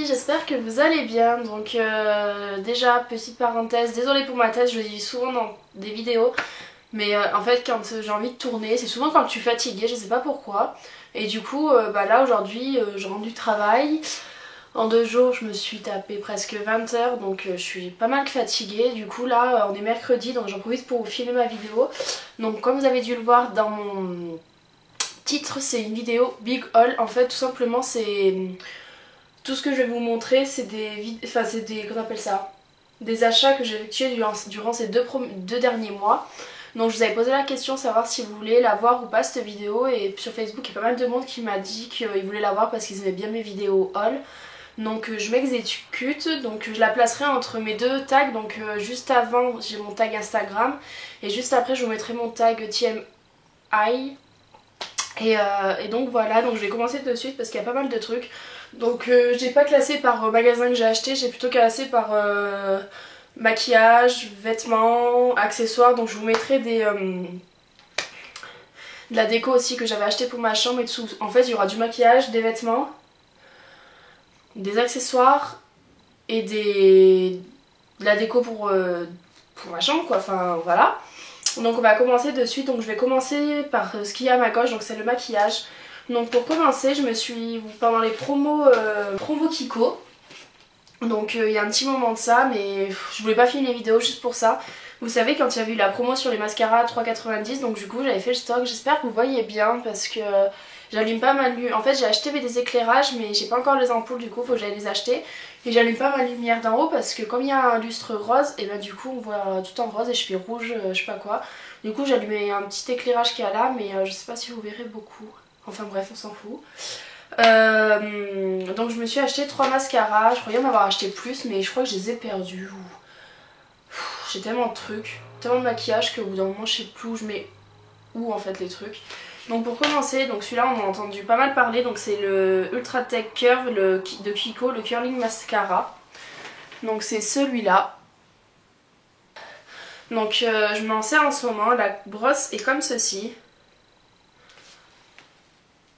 filles, j'espère que vous allez bien. Donc déjà, petite parenthèse, désolée pour ma tête, je le dis souvent dans des vidéos. Mais en fait quand j'ai envie de tourner, c'est souvent quand je suis fatiguée, je sais pas pourquoi. Et du coup, là aujourd'hui, je rentre du travail. En 2 jours, je me suis tapé presque 20 heures, donc je suis pas mal fatiguée. Du coup là, on est mercredi, donc j'en profite pour vous filmer ma vidéo. Donc comme vous avez dû le voir dans mon titre, c'est une vidéo big haul. En fait, tout simplement, c'est... Tout ce que je vais vous montrer, c'est qu'on appelle ça, des achats que j'ai effectués durant ces deux derniers mois. Donc je vous avais posé la question, savoir si vous voulez la voir ou pas cette vidéo. Et sur Facebook, il y a pas mal de monde qui m'a dit qu'ils voulaient la voir parce qu'ils aimaient bien mes vidéos haul. Donc je m'exécute, donc je la placerai entre mes deux tags. Donc juste avant, j'ai mon tag Instagram. Et juste après, je vous mettrai mon tag TMI. Et donc voilà, donc je vais commencer de suite parce qu'il y a pas mal de trucs. Donc j'ai pas classé par magasin que j'ai acheté, j'ai plutôt classé par maquillage, vêtements, accessoires. Donc je vous mettrai de la déco aussi que j'avais acheté pour ma chambre et dessous. En fait il y aura du maquillage, des vêtements, des accessoires et de la déco pour ma chambre quoi, enfin voilà. Donc on va commencer de suite, donc je vais commencer par ce qu'il y a à ma gauche, donc c'est le maquillage. Donc pour commencer, je me suis, pendant les promos Kiko, donc il y a un petit moment de ça, mais je voulais pas filmer les vidéos juste pour ça. Vous savez, quand il y avait eu la promo sur les mascaras à 3,90, donc du coup j'avais fait le stock. J'espère que vous voyez bien parce que j'allume pas ma lumière. En fait j'ai acheté des éclairages mais j'ai pas encore les ampoules, du coup faut que j'aille les acheter. Et j'allume pas ma lumière d'en haut parce que comme il y a un lustre rose, et ben du coup on voit tout en rose et je fais rouge, je sais pas quoi. Du coup j'ai allumé un petit éclairage qui est là, mais je sais pas si vous verrez beaucoup. Enfin bref, on s'en fout. Donc je me suis acheté 3 mascaras. Je croyais en avoir acheté plus, mais je crois que je les ai perdus. J'ai tellement de trucs, tellement de maquillage qu'au bout d'un moment je sais plus où je mets où en fait les trucs. Donc pour commencer, donc celui-là on en a entendu pas mal parler, donc c'est le Ultra Tech Curve de Kiko, le Curling Mascara. Donc c'est celui-là. Donc je m'en sers en ce moment, la brosse est comme ceci.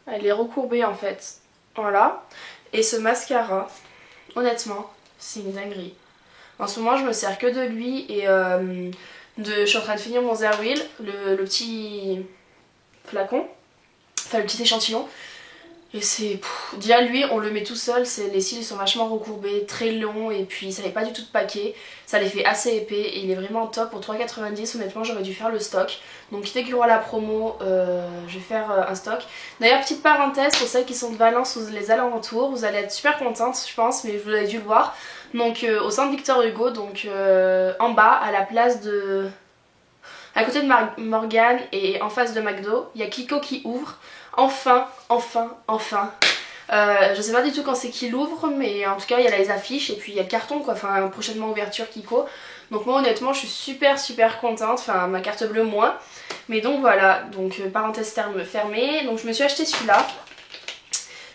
Elle est recourbée en fait, voilà. Et ce mascara, honnêtement, c'est une dinguerie. En ce moment je me sers que de lui et je suis en train de finir mon Zerwheel, le petit flacon, enfin le petit échantillon. Et c'est... Déjà lui on le met tout seul, les cils sont vachement recourbés, très longs et puis ça fait pas du tout de paquet. Ça les fait assez épais et il est vraiment top pour 3,90. Honnêtement j'aurais dû faire le stock. Donc dès qu'il y aura la promo, je vais faire un stock. D'ailleurs petite parenthèse pour celles qui sont de Valence ou les alentours, vous allez être super contentes je pense, mais vous avez dû le voir. Donc au centre Victor Hugo, donc en bas à la place de... À côté de Morgane et en face de McDo, il y a Kiko qui ouvre. Enfin. Je sais pas du tout quand c'est qu'il ouvre, mais en tout cas il y a les affiches et puis il y a le carton quoi, enfin prochainement ouverture Kiko. Donc moi honnêtement je suis super contente, enfin ma carte bleue moins. Mais donc voilà, donc parenthèse fermée, donc je me suis acheté celui-là.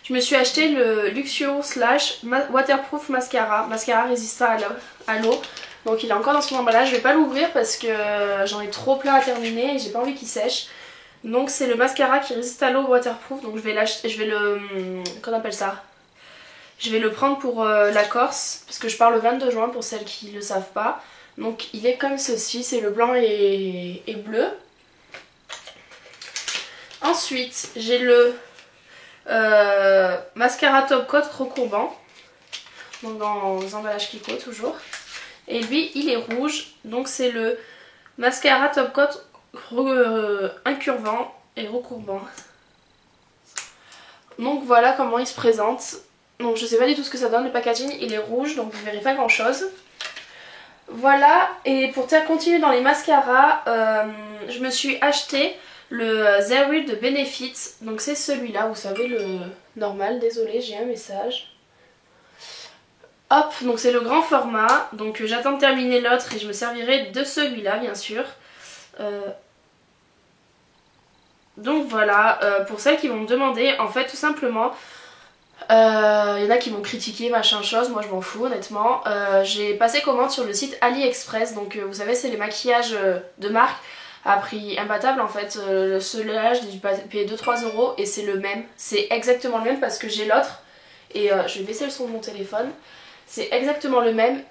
Je me suis acheté le Luxio Slash Waterproof Mascara, mascara résistant à l'eau. Donc il est encore dans son emballage, je vais pas l'ouvrir parce que j'en ai trop plein à terminer et j'ai pas envie qu'il sèche. Donc c'est le mascara qui résiste à l'eau waterproof, donc je vais l'acheter, qu'on appelle ça, je vais le prendre pour la Corse, parce que je pars le 22 juin pour celles qui le savent pas. Donc il est comme ceci, c'est le blanc et bleu. Ensuite j'ai le mascara Top Coat recourbant, donc dans les emballages Kiko toujours. Et lui il est rouge, donc c'est le mascara Top Coat incurvant et recourbant. Donc voilà comment il se présente. Donc je sais pas du tout ce que ça donne, le packaging il est rouge donc vous verrez pas grand chose. Voilà, et pour continuer dans les mascaras, je me suis acheté le Zerwheel de Benefit. Donc c'est celui-là, vous savez, le normal, désolé j'ai un message. Hop, donc c'est le grand format, donc j'attends de terminer l'autre et je me servirai de celui-là bien sûr. Donc voilà, pour celles qui vont me demander, en fait tout simplement, il y en a qui vont critiquer machin chose, moi je m'en fous honnêtement. J'ai passé commande sur le site AliExpress, donc vous savez c'est les maquillages de marque à prix imbattable en fait. Ce lage, j'ai dû payer 2-3 € et c'est le même, c'est exactement le même parce que j'ai l'autre. et je vais baisser le son de mon téléphone. C'est exactement le même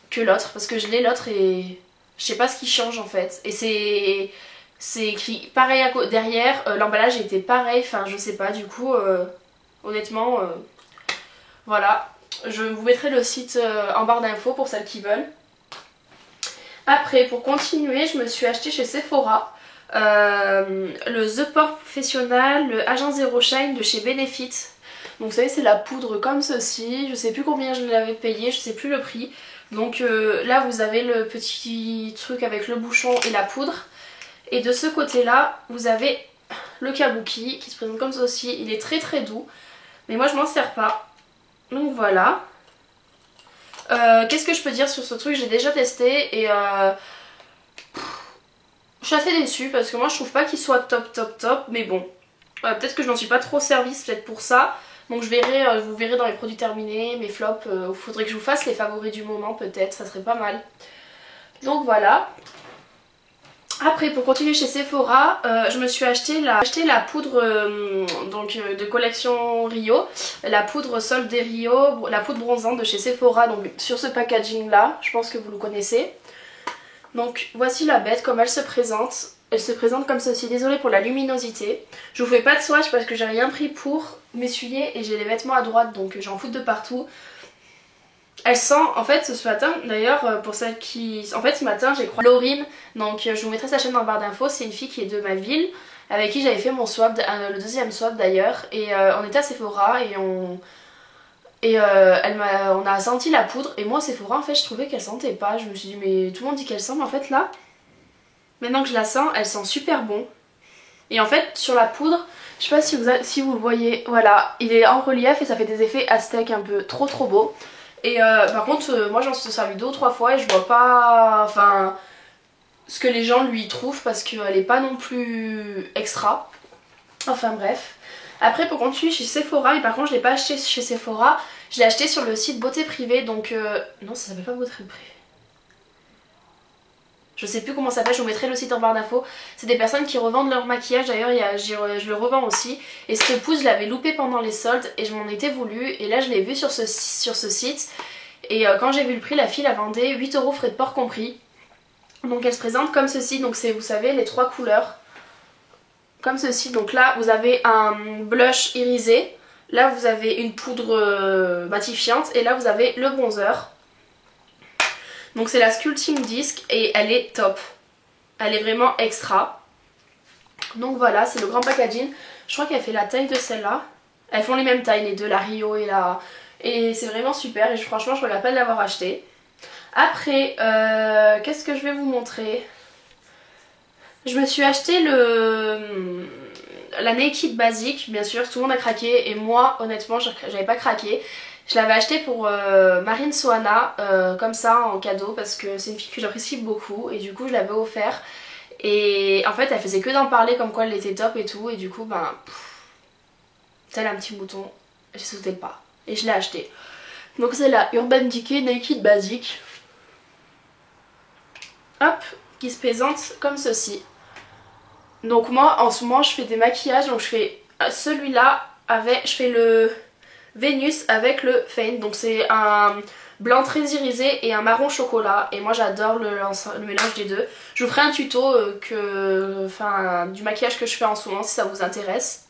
que l'autre parce que je l'ai l'autre et je sais pas ce qui change en fait. Et c'est écrit pareil derrière, l'emballage était pareil, enfin je sais pas du coup honnêtement voilà. Je vous mettrai le site en barre d'infos pour celles qui veulent. Après pour continuer je me suis acheté chez Sephora le The Pore Professional, le Agent Zero Shine de chez Benefit. Donc vous savez c'est la poudre comme ceci, je sais plus combien je l'avais payé, je sais plus le prix. Donc là vous avez le petit truc avec le bouchon et la poudre. Et de ce côté là vous avez le kabuki qui se présente comme ceci, il est très très doux. Mais moi je m'en sers pas. Donc voilà. Qu'est-ce que je peux dire sur ce truc? J'ai déjà testé et je suis assez déçue parce que moi je trouve pas qu'il soit top. Mais bon, peut-être que je n'en suis pas trop service, peut-être pour ça. Donc je verrai, vous verrez dans les produits terminés, mes flops. Il faudrait que je vous fasse les favoris du moment peut-être, ça serait pas mal. Donc voilà. Après pour continuer chez Sephora, je me suis acheté la poudre de collection Rio, la poudre Sol des Rio, la poudre bronzante de chez Sephora, donc sur ce packaging là, je pense que vous le connaissez. Donc voici la bête comme elle se présente. Elle se présente comme ceci, désolée pour la luminosité. Je vous fais pas de swatch parce que j'ai rien pris pour m'essuyer et j'ai les vêtements à droite donc j'en fous de partout. Elle sent, en fait ce matin d'ailleurs pour celles qui... En fait ce matin j'ai croisé Laurine, donc je vous mettrai sa chaîne dans la barre d'infos, c'est une fille qui est de ma ville, avec qui j'avais fait mon swap, le deuxième swap d'ailleurs, et on était à Sephora et on a senti la poudre et moi Sephora en fait je trouvais qu'elle sentait pas, je me suis dit mais tout le monde dit qu'elle sent mais en fait là, maintenant que je la sens, elle sent super bon. Et en fait sur la poudre, je sais pas si vous le voyez, voilà, il est en relief et ça fait des effets aztèques un peu trop beaux. Et par contre moi j'en suis servi 2 ou 3 fois et je vois pas enfin ce que les gens lui trouvent parce qu'elle est pas non plus extra. Enfin bref. Après pour continuer chez Sephora, mais par contre je l'ai pas acheté chez Sephora, je l'ai acheté sur le site Beauté Privée donc non ça s'appelle pas Beauté Privée. Je sais plus comment ça s'appelle, je vous mettrai le site en barre d'infos. C'est des personnes qui revendent leur maquillage, d'ailleurs je le revends aussi. Et cette poudre je l'avais loupée pendant les soldes et je m'en étais voulu. Et là je l'ai vue sur ce site. Et quand j'ai vu le prix, la fille la vendait 8 € frais de port compris. Donc elle se présente comme ceci, donc c'est vous savez les 3 couleurs. Comme ceci, donc là vous avez un blush irisé. Là vous avez une poudre matifiante et là vous avez le bronzer. Donc c'est la Sculpting Disc et elle est top. Elle est vraiment extra. Donc voilà, c'est le grand packaging. Je crois qu'elle fait la taille de celle-là. Elles font les mêmes tailles, les deux, la Rio et la... Et c'est vraiment super et franchement je regrette pas de l'avoir acheté. Après, qu'est-ce que je vais vous montrer? Je me suis acheté la Naked Basic, bien sûr, tout le monde a craqué et moi honnêtement j'avais pas craqué. Je l'avais acheté pour Marine Soana, comme ça en cadeau parce que c'est une fille que j'apprécie beaucoup et du coup je l'avais offert. Et en fait elle faisait que d'en parler comme quoi elle était top et tout et du coup ben tel un petit mouton, j'ai sauté le pas et je l'ai acheté. Donc c'est la Urban Decay Naked Basic. Hop, qui se présente comme ceci. Donc moi en ce moment je fais des maquillages, donc je fais celui-là avec, je fais le Vénus avec le Feint, donc c'est un blanc très irisé et un marron chocolat et moi j'adore le mélange des deux. Je vous ferai un tuto du maquillage que je fais en ce moment si ça vous intéresse.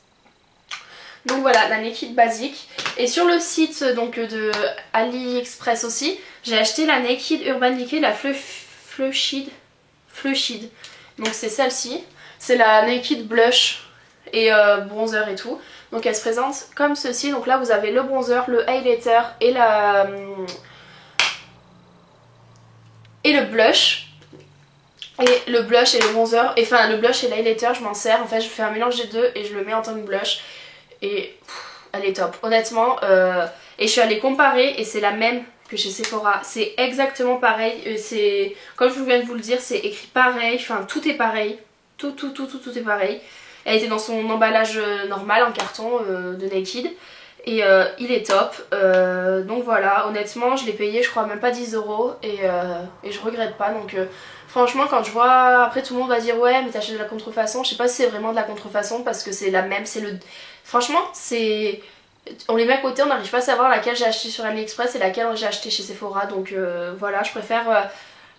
Donc voilà la Naked Basic. Et sur le site donc de AliExpress aussi, j'ai acheté la Naked Urban Decay, la Flushid. Donc c'est celle-ci. C'est la Naked Blush et bronzer et tout. Donc elle se présente comme ceci. Donc là vous avez le bronzer, le highlighter et le blush. Et le blush et le bronzer, enfin le blush et l'highlighter je m'en sers. En fait je fais un mélange des deux et je le mets en tant que blush. Et elle est top honnêtement. Et je suis allée comparer et c'est la même que chez Sephora. C'est exactement pareil. C'est comme je viens de vous le dire, c'est écrit pareil. Enfin tout est pareil. Tout est pareil. Elle était dans son emballage normal en carton de Naked. Et il est top. Donc voilà, honnêtement je l'ai payé je crois même pas 10 € et je regrette pas. Donc franchement quand je vois, après tout le monde va dire ouais mais t'achètes de la contrefaçon. Je sais pas si c'est vraiment de la contrefaçon parce que c'est la même, c'est le... Franchement c'est On les met à côté, on n'arrive pas à savoir laquelle j'ai acheté sur AliExpress et laquelle j'ai acheté chez Sephora. Donc voilà, je préfère...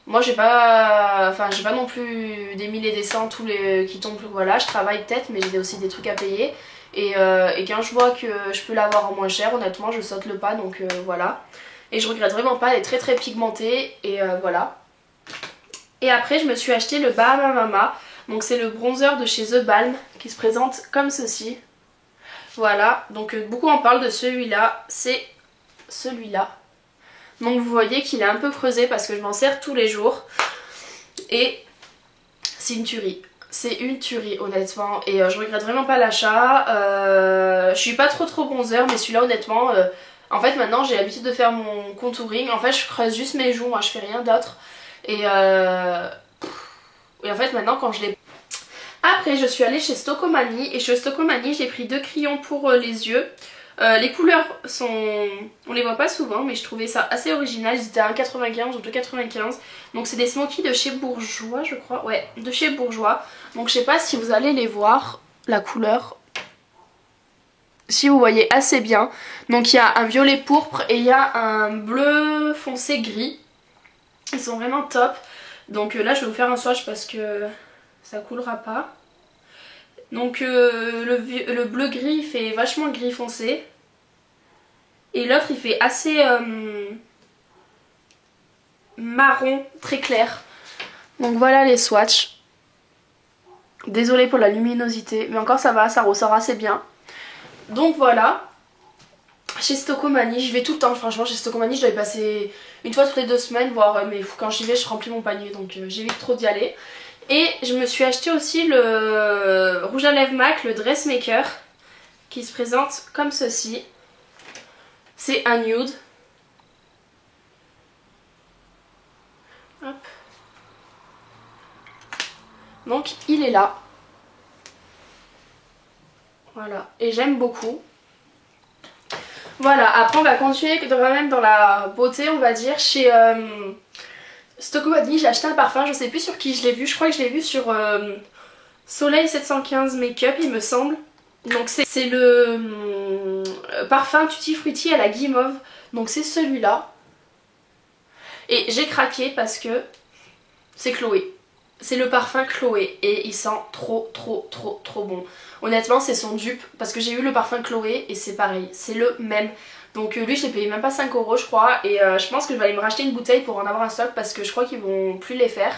moi j'ai pas... Enfin j'ai pas non plus des 1000 et des cents tous les qui tombent. Voilà, je travaille peut-être mais j'ai aussi des trucs à payer. Et quand je vois que je peux l'avoir en moins cher, honnêtement je saute le pas, donc voilà. Et je regrette vraiment pas, elle est très très pigmentée et voilà. Et après je me suis acheté le Bahama Mama. Donc c'est le bronzer de chez The Balm qui se présente comme ceci. Voilà, donc beaucoup en parlent de celui-là, c'est celui-là. Donc vous voyez qu'il est un peu creusé parce que je m'en sers tous les jours. Et c'est une tuerie. C'est une tuerie honnêtement. Et je regrette vraiment pas l'achat. Je suis pas trop bronzer mais celui-là honnêtement... en fait maintenant j'ai l'habitude de faire mon contouring. En fait je creuse juste mes joues, moi je fais rien d'autre. Et en fait maintenant quand je l'ai... Après je suis allée chez Stocomanie et chez Stocomanie j'ai pris 2 crayons pour les yeux. Les couleurs sont... on les voit pas souvent mais je trouvais ça assez original, ils étaient à 1,95 ou 2,95. Donc c'est des smokies de chez Bourjois je crois, ouais de chez Bourjois. Donc je sais pas si vous allez les voir, la couleur, si vous voyez assez bien. Donc il y a un violet pourpre et il y a un bleu foncé gris. Ils sont vraiment top. Donc là je vais vous faire un swatch parce que ça coulera pas. Donc le bleu gris il fait vachement gris foncé. Et l'autre il fait assez marron très clair. Donc voilà les swatchs. Désolée pour la luminosité mais encore ça va, ça ressort assez bien. Donc voilà. Chez Stocomanie, je vais tout le temps, franchement chez Stocomanie je dois y passer une fois toutes les 2 semaines, voire mais quand j'y vais je remplis mon panier donc j'évite trop d'y aller. Et je me suis acheté aussi le rouge à lèvres MAC, le Dressmaker, qui se présente comme ceci. C'est un nude. Hop. Donc il est là. Voilà, et j'aime beaucoup. Voilà, après on va continuer quand même dans la beauté on va dire. Chez Stocomanie j'ai acheté un parfum, je sais plus sur qui je l'ai vu, je crois que je l'ai vu sur Soleil 715 Make-up il me semble. Donc c'est le parfum Tutti Frutti à la guimauve, donc c'est celui-là. Et j'ai craqué parce que c'est Chloé. C'est le parfum Chloé et il sent trop bon. Honnêtement c'est son dupe parce que j'ai eu le parfum Chloé et c'est pareil, c'est le même. Donc lui je l'ai payé même pas 5 € je crois et je pense que je vais aller me racheter une bouteille pour en avoir un stock parce que je crois qu'ils vont plus les faire.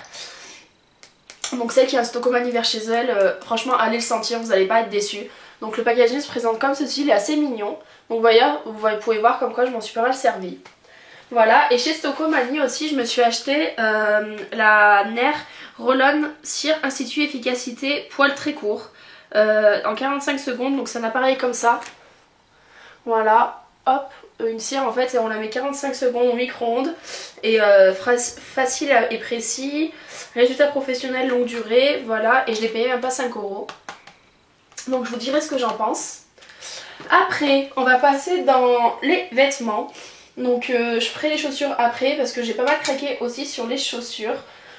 Donc celle qui a un Stocomanie vers chez elle, franchement allez le sentir, vous allez pas être déçus. Donc le packaging se présente comme ceci, il est assez mignon. Donc vous pouvez voir comme quoi je m'en suis pas mal servie. Voilà, et chez Stocomanie aussi je me suis acheté la Nair Roll-On Cire Institut Efficacité Poil très court en 45 secondes, donc c'est un appareil comme ça. Voilà, hop, une cire en fait et on la met 45 secondes au micro-ondes et facile et précis, résultat professionnel longue durée, voilà, et je l'ai payé même pas 5 €. Donc je vous dirai ce que j'en pense. Après on va passer dans les vêtements. Donc je ferai les chaussures après parce que j'ai pas mal craqué aussi sur les chaussures.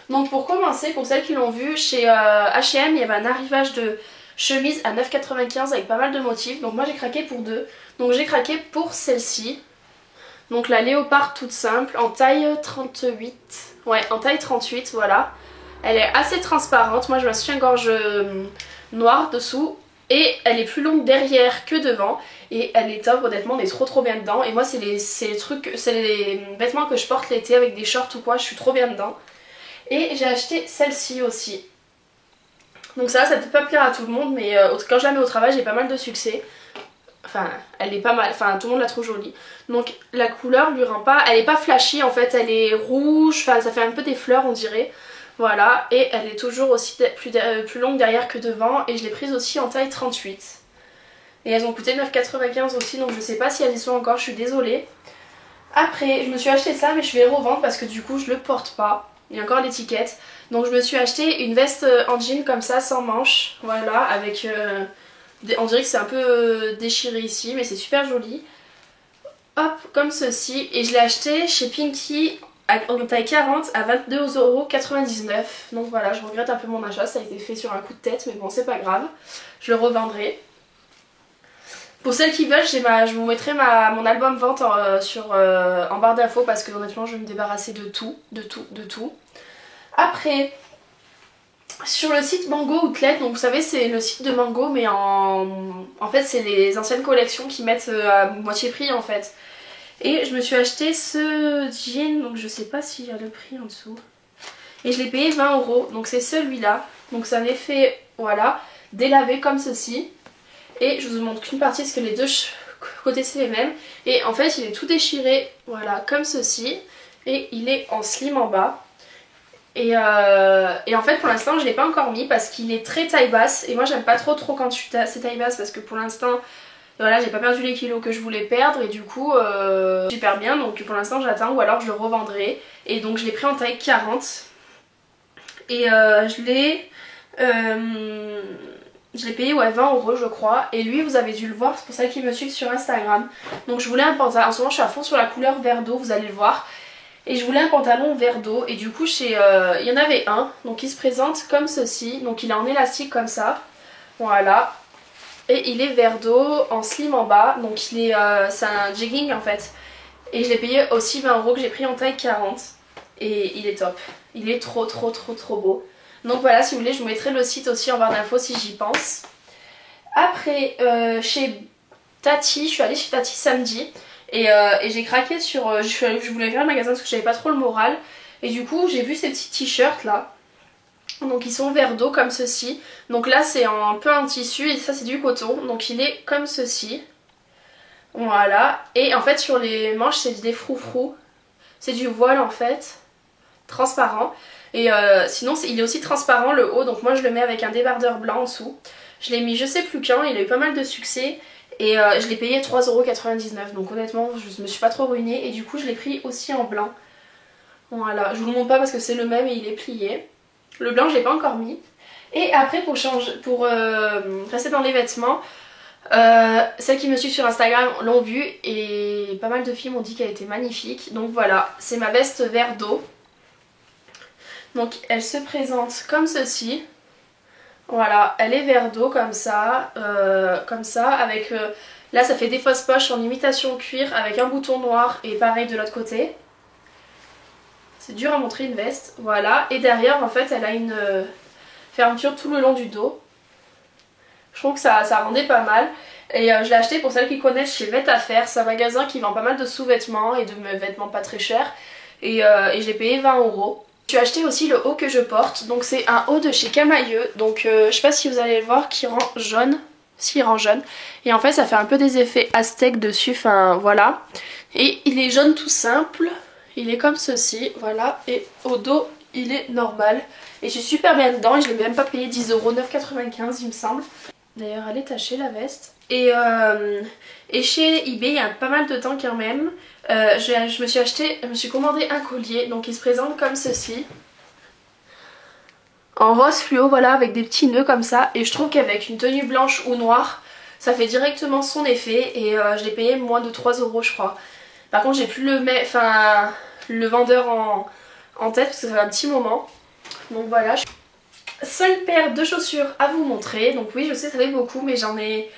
Donc pour commencer, pour celles qui l'ont vu, chez H&M il y avait un arrivage de chemise à 9,95 avec pas mal de motifs. Donc moi j'ai craqué pour 2. Donc j'ai craqué pour celle-ci. Donc la léopard toute simple en taille 38. Ouais, en taille 38, voilà. Elle est assez transparente. Moi je me suis un gorge noire dessous. Et elle est plus longue derrière que devant. Et elle est top, honnêtement on est trop bien dedans. Et moi c'est les vêtements que je porte l'été avec des shorts ou quoi, je suis trop bien dedans. Et j'ai acheté celle-ci aussi. Donc ça peut pas plaire à tout le monde mais quand je la mets au travail j'ai pas mal de succès. Enfin elle est pas mal, enfin tout le monde la trouve jolie. Donc la couleur lui rend pas, elle est pas flashy en fait, elle est rouge, enfin ça fait un peu des fleurs on dirait. Voilà, et elle est toujours aussi plus longue derrière que devant et je l'ai prise aussi en taille 38. Et elles ont coûté 9,95 aussi donc je sais pas si elles y sont encore, je suis désolée. Après je me suis acheté ça mais je vais revendre parce que du coup je le porte pas. Il y a encore l'étiquette. Donc je me suis acheté une veste en jean comme ça sans manches. Voilà, avec... on dirait que c'est un peu déchiré ici mais c'est super joli. Hop, comme ceci. Et je l'ai acheté chez Pinky en taille 40 à 22,99 €. Donc voilà, je regrette un peu mon achat, ça a été fait sur un coup de tête mais bon c'est pas grave. Je le revendrai. Pour celles qui veulent, je vous mettrai mon album vente en barre d'infos parce que honnêtement je vais me débarrasser de tout, de tout, de tout. Après, sur le site Mango Outlet, donc vous savez c'est le site de Mango mais en fait c'est les anciennes collections qui mettent à moitié prix en fait. Et je me suis acheté ce jean, donc je sais pas s'il y a le prix en dessous. Et je l'ai payé 20 €, donc c'est celui-là. Donc c'est un effet, voilà, délavé comme ceci. Et je vous montre qu'une partie parce que les deux côtés c'est les mêmes. Et en fait il est tout déchiré, voilà, comme ceci. Et il est en slim en bas. Et en fait pour l'instant je l'ai pas encore mis parce qu'il est très taille basse. Et moi j'aime pas trop quand c'est taille basse parce que pour l'instant... Voilà, j'ai pas perdu les kilos que je voulais perdre et du coup j'y perds bien, donc pour l'instant j'attends ou alors je le revendrai. Et donc je l'ai pris en taille 40 et je l'ai payé ouais, 20 € je crois. Et lui vous avez dû le voir, c'est pour ça qu'il me suit sur Instagram. Donc je voulais un pantalon, en ce moment je suis à fond sur la couleur vert d'eau, vous allez le voir. Et je voulais un pantalon vert d'eau et du coup il y en avait un, donc il se présente comme ceci, donc il est en élastique comme ça, voilà. Et il est vert d'eau en slim en bas, donc c'est un jegging en fait. Et je l'ai payé aussi 20 € que j'ai pris en taille 40. Et il est top, il est trop beau. Donc voilà, si vous voulez je vous mettrai le site aussi en barre d'infos si j'y pense. Après chez Tati, je suis allée chez Tati samedi. Et j'ai craqué sur... je voulais faire le magasin parce que j'avais pas trop le moral. Et du coup j'ai vu ces petits t-shirts là. Donc ils sont vert d'eau comme ceci. Donc là c'est un peu un tissu et ça c'est du coton. Donc il est comme ceci. Voilà. Et en fait sur les manches c'est des froufrous. C'est du voile en fait. Transparent. Et sinon il est aussi transparent le haut. Donc moi je le mets avec un débardeur blanc en dessous. Je l'ai mis je sais plus quand. Il a eu pas mal de succès. Et je l'ai payé 3,99 €. Donc honnêtement je me suis pas trop ruinée. Et du coup je l'ai pris aussi en blanc. Voilà. Je vous le montre pas parce que c'est le même et il est plié. Le blanc je l'ai pas encore mis. Et après pour rester dans les vêtements, celles qui me suivent sur Instagram l'ont vue et pas mal de filles m'ont dit qu'elle était magnifique. Donc voilà, c'est ma veste vert d'eau. Donc elle se présente comme ceci. Voilà, elle est vert d'eau comme ça, avec... là ça fait des fausses poches en imitation cuir avec un bouton noir et pareil de l'autre côté. C'est dur à montrer une veste, voilà. Et derrière en fait elle a une fermeture tout le long du dos. Je trouve que ça rendait pas mal. Et je l'ai acheté pour celles qui connaissent chez Vêt-à-Faire. C'est un magasin qui vend pas mal de sous-vêtements et de vêtements pas très chers. Et je l'ai payé 20 €. J'ai acheté aussi le haut que je porte. Donc c'est un haut de chez Camailleux. Donc je sais pas si vous allez le voir, qui rend jaune. S'il rend jaune. Et en fait ça fait un peu des effets aztèques dessus. Enfin voilà. Et il est jaune tout simple. Il est comme ceci, voilà, et au dos il est normal. Et je suis super bien dedans et je l'ai même pas payé 10 €, 9,95 € il me semble. D'ailleurs elle est tachée la veste. Et chez eBay il y a pas mal de temps quand même, je me suis commandé un collier, donc il se présente comme ceci. En rose fluo, voilà, avec des petits nœuds comme ça. Et je trouve qu'avec une tenue blanche ou noire, ça fait directement son effet. Et je l'ai payé moins de 3 € je crois. Par contre j'ai plus le vendeur en tête parce que ça fait un petit moment. Donc voilà. 5 paires de chaussures à vous montrer. Donc oui je sais ça fait beaucoup mais j'en ai...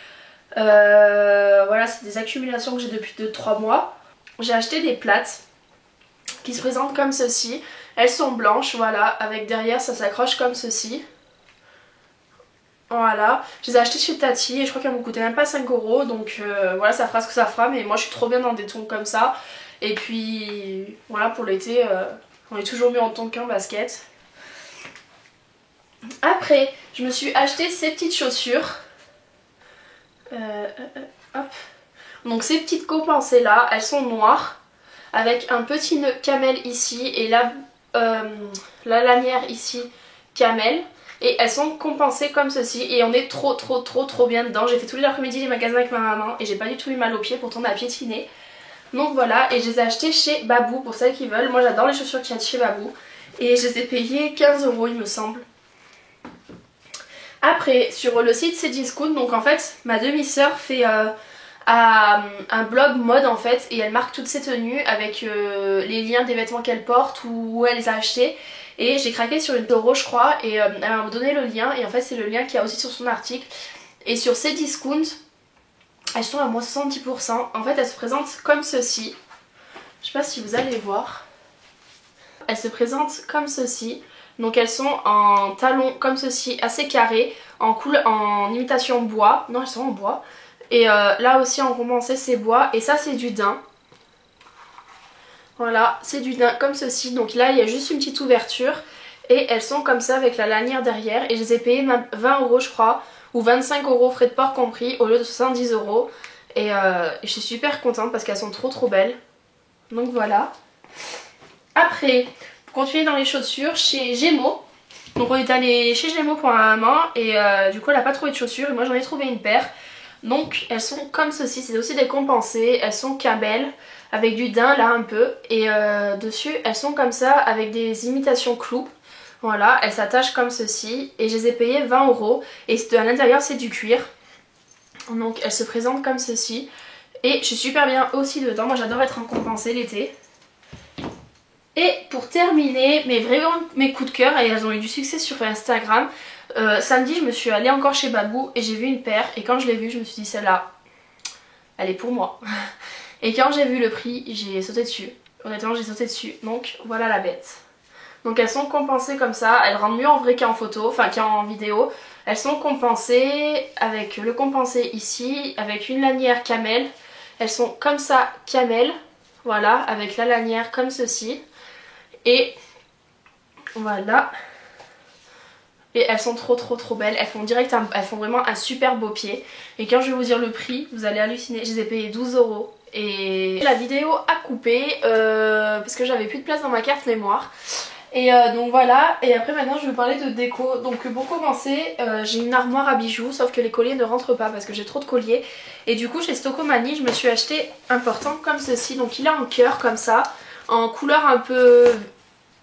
voilà c'est des accumulations que j'ai depuis 2-3 mois. J'ai acheté des plates qui se présentent comme ceci. Elles sont blanches voilà avec derrière ça s'accroche comme ceci. Voilà, je les ai achetées chez Tati et je crois qu'elles m'ont coûté même pas 5 € donc voilà ça fera ce que ça fera mais moi je suis trop bien dans des tons comme ça. Et puis voilà pour l'été on est toujours mieux en ton qu'en basket. Après je me suis acheté ces petites chaussures. Hop. Donc ces petites compensées là, elles sont noires avec un petit nœud camel ici et la lanière ici camel. Et elles sont compensées comme ceci et on est trop bien dedans. J'ai fait tous les après-midi les magasins avec ma maman et j'ai pas du tout eu mal aux pieds, pourtant on a piétiné. Donc voilà, et je les ai achetées chez Babou pour celles qui veulent. Moi j'adore les chaussures qu'il y a de chez Babou. Et je les ai payées 15 € il me semble. Après sur le site Cdiscount, donc en fait ma demi-sœur fait un blog mode en fait. Et elle marque toutes ses tenues avec les liens des vêtements qu'elle porte ou où elle les a achetés. Et j'ai craqué sur une euro je crois et elle m'a donné le lien et en fait c'est le lien qu'il y a aussi sur son article. Et sur Cdiscount Elles sont à moins 70%. En fait elles se présentent comme ceci. Je sais pas si vous allez voir. Elles se présentent comme ceci. Donc elles sont en talons comme ceci, assez carrés, en imitation bois. Non, elles sont en bois. Et là aussi en compensé c'est bois. Et ça c'est du daim. Voilà, c'est du daim comme ceci. Donc là il y a juste une petite ouverture. Et elles sont comme ça avec la lanière derrière. Et je les ai payées 20 € je crois. Ou 25 € frais de port compris au lieu de 70 €. Et je suis super contente parce qu'elles sont trop belles. Donc voilà. Après, pour continuer dans les chaussures, chez Gémeaux. Donc on est allé chez Gémeaux pour ma maman. Et du coup elle n'a pas trouvé de chaussures. Et moi j'en ai trouvé une paire. Donc elles sont comme ceci. C'est aussi des compensées. Elles sont camel. Avec du daim là un peu. Et dessus elles sont comme ça avec des imitations clous. Voilà, elles s'attachent comme ceci. Et je les ai payées 20 €. Et à l'intérieur c'est du cuir. Donc elles se présentent comme ceci. Et je suis super bien aussi dedans. Moi j'adore être en compensé l'été. Et pour terminer, mes coups de cœur, et elles ont eu du succès sur Instagram. Samedi je me suis allée encore chez Babou et j'ai vu une paire. Et quand je l'ai vue je me suis dit celle-là, elle est pour moi. Et quand j'ai vu le prix j'ai sauté dessus. Honnêtement j'ai sauté dessus. Donc voilà la bête. Donc elles sont compensées comme ça. Elles rendent mieux en vrai qu'en photo, enfin qu'en vidéo. Elles sont compensées avec le compensé ici, avec une lanière camel. Elles sont comme ça camel, voilà, avec la lanière comme ceci. Et voilà. Et elles sont trop belles. Elles font vraiment un super beau pied. Et quand je vais vous dire le prix, vous allez halluciner. Je les ai payées 12 €. Et la vidéo a coupé parce que j'avais plus de place dans ma carte mémoire. Et donc voilà, et après maintenant je vais vous parler de déco. Donc pour commencer, j'ai une armoire à bijoux, sauf que les colliers ne rentrent pas parce que j'ai trop de colliers. Et du coup chez Stocomanie je me suis acheté un portant comme ceci. Donc il est en cœur comme ça, en couleur un peu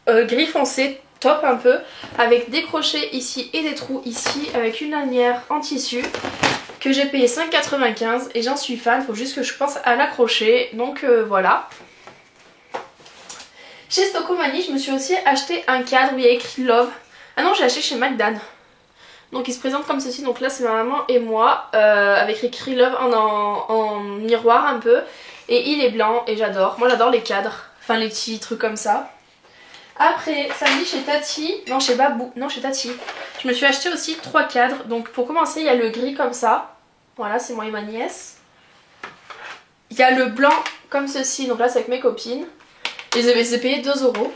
gris foncé, top un peu, avec des crochets ici et des trous ici, avec une lanière en tissu que j'ai payé 5,95 € et j'en suis fan, faut juste que je pense à l'accrocher. Donc voilà. Chez Stocomanie, je me suis aussi acheté un cadre où il y a écrit Love. Ah non, j'ai acheté chez McDan. Donc il se présente comme ceci. Donc là c'est ma maman et moi avec écrit Love en miroir un peu. Et il est blanc et j'adore. Moi j'adore les cadres. Enfin les petits trucs comme ça. Après, samedi chez Tati. Non, chez Babou. Non, chez Tati. Je me suis acheté aussi 3 cadres. Donc pour commencer, il y a le gris comme ça. Voilà, c'est moi et ma nièce. Il y a le blanc comme ceci. Donc là c'est avec mes copines. Et je les ai payés 2 €.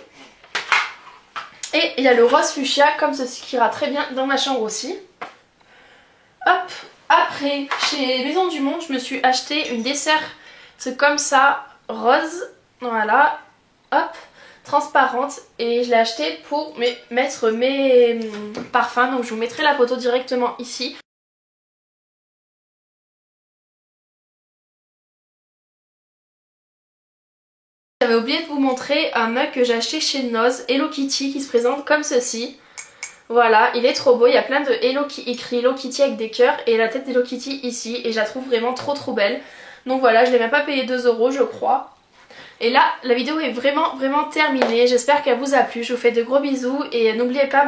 Et il y a le rose fuchsia comme ceci qui ira très bien dans ma chambre aussi. Hop. Après, chez Maison du Monde, je me suis acheté une dessert. C'est comme ça, rose. Voilà. Hop. Transparente. Et je l'ai acheté pour mettre mes parfums. Donc je vous mettrai la photo directement ici. J'avais oublié de vous montrer un mug que j'ai acheté chez Noz, Hello Kitty, qui se présente comme ceci. Voilà, il est trop beau, il y a plein de écrit Hello Kitty avec des cœurs et la tête d'Hello Kitty ici. Et je la trouve vraiment trop belle. Donc voilà, je l'ai même pas payé 2 € je crois. Et là, la vidéo est vraiment terminée. J'espère qu'elle vous a plu. Je vous fais de gros bisous et n'oubliez pas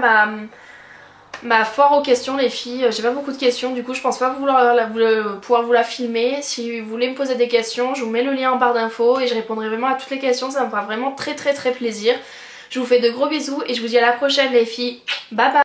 ma foire aux questions les filles. J'ai pas beaucoup de questions, du coup je pense pas pouvoir vous la filmer. Si vous voulez me poser des questions, je vous mets le lien en barre d'infos et je répondrai vraiment à toutes les questions. Ça me fera vraiment très plaisir. Je vous fais de gros bisous et je vous dis à la prochaine les filles. Bye bye.